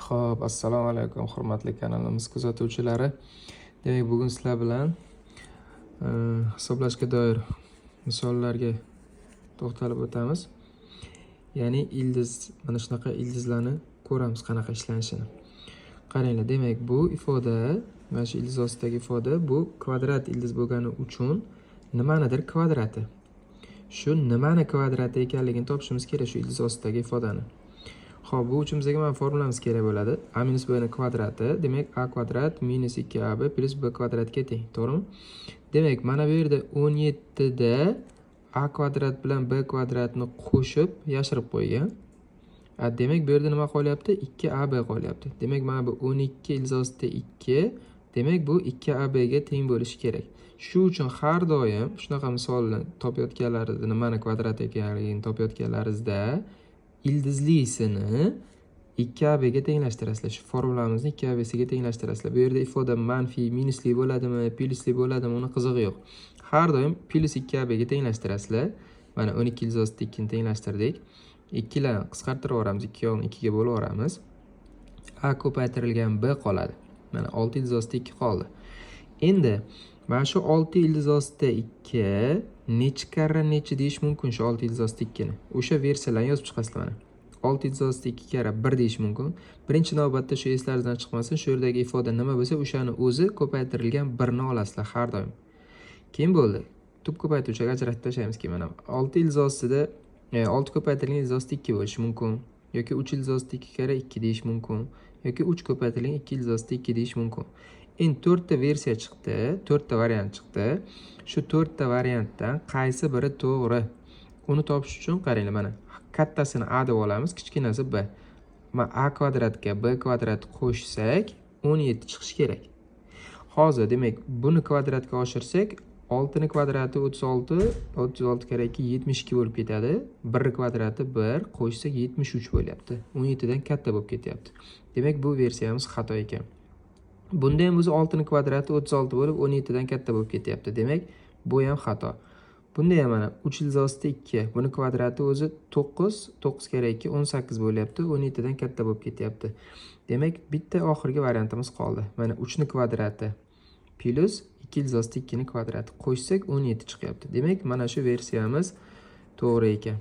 Xo'p, assalomu alaykum hurmatli kanalimiz kuzatuvchilari. Demak, bugun sizlar bilan hisoblashga doir misollarga to'xtalib o'tamiz. Ya'ni ildiz, mana shunaqa ildizlarni ko'ramiz qanaqa ishlanishini. Qaranglar, demak, bu ifoda, mana shu ildiz ostidagi ifoda bu kvadrat ildiz bo'lgani uchun nimanidir kvadrati. Shu nimani kvadrati ekanligini topishimiz kerak shu ildiz ostidagi ifodani. Xo'p, bu uchun bizga mana formulamiz kerak bo'ladi. A minus b ni kvadrati, demak a kvadrat minus 2ab plus b kvadratga teng, to'g'rimi? Demak, mana bu yerda 17 da a kvadrat bilan b kvadratni qo'shib yashirib qo'ygan. Demak, bu yerda nima qolyapti? 2ab qolyapti. Demak, mana bu 12 ildiz ostida 2, demak bu 2ab ga teng bo'lishi kerak. Shu uchun har doim shunaqa misolni topayotganlaringizda, nimani kvadrat ekanligini topayotganlaringizda ildizlisini 2ab ga tenglashtirasizlar. Shu formulamizni 2ab siga tenglashtirasizlar. Bu yerda ifoda manfiy, minusli bo'ladimi, plyusli bo'ladimi, uni qizig'i yo'q. Har doim plus 2ab ga tenglashtirasizlar. Mana 12 ildiz ostida 2 ni tenglashtirdik. 2 larni qisqartirib yuboramiz, 2 yo'qni 2 ga bo'lib yuboramiz. A ko'paytirilgan b qoladi. Mana 6 ildiz ostida 2 qoldi. Endi mana shu 6 ildiz ostida 2 necha karra necha deyish mumkin shu 6 ildiz ostida 2 ni? O'sha versiyalarni yozib chiqasizlar mana. 6 ildiz ostida 2 karra 1 deyish mumkin. Birinchi navbatda shu eslaringizdan chiqmasin, shu yerdagi ifoda nima bo'lsa, o'shani o'zi ko'paytirilgan 1 ni olasizlar har doim. Keyin bo'ldi. Tub ko'paytuvchiga ajratib tashlaymiz keyin mana. 6 ildiz ostida 6 ko'paytirilgan ildiz ostida 2 bo'lishi mumkin. Yoki 3 ildiz ostida 2 karra 2 deyish mumkin. Yoki 3 ko'paytirilgan 2 ildiz ostida 2 deyish mumkin. Endi 4 ta versiya chiqdi, 4 ta variant chiqdi. Shu 4 ta variantdan qaysi biri to'g'ri? Uni topish uchun qaranglar mana. Kattasini a deb olamiz, kichkinasi b. Mana a kvadratga b kvadrat qo'shsak 17 chiqishi kerak. Hozir demak, buni kvadratga oshirsak 6 ni kvadrati 36, 36 kare 2 72 bo'lib ketadi. 1 kvadrati 1 qo'shsak 73 bo'lyapti. 17 dan katta bo'lib ketyapti. Demak, bu versiyamiz xato ekan. Bunda ham o'zi 6 ni kvadrati 36 bo'lib 17 dan katta bo'lib ketyapti. Demak, bu ham xato. Bunda ham mana 3 ildiz ostida 2, buni kvadrati o'zi 9, 9 kare 2 18 bo'lyapti, 17 dan katta bo'lib ketyapti. Demak, bitta oxirgi variantimiz qoldi. Mana 3 ni kvadrati plus 2 ildiz ostida 2 ni kvadrati qo'shsak 17 chiqyapti. Demak, mana shu versiyamiz to'g'ri ekan.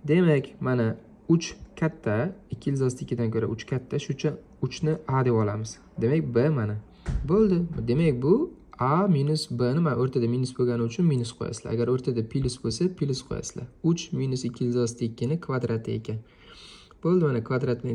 Demak, mana 3 katta, 2 ildiz ostida 2 dan ko'ra 3 katta, shuning uchun 3 ni a deb olamiz. Demak, b mana. Bo'ldi. Demak, bu a minus b ni mana o'rtada minus bo'lgani uchun minus qo'yasizlar. Agar o'rtada plus bo'lsa, plus qo'yasizlar. 3 minus 2 ildiz ostida 2 ni kvadrati ekan. Bo'ldi, mana kvadratni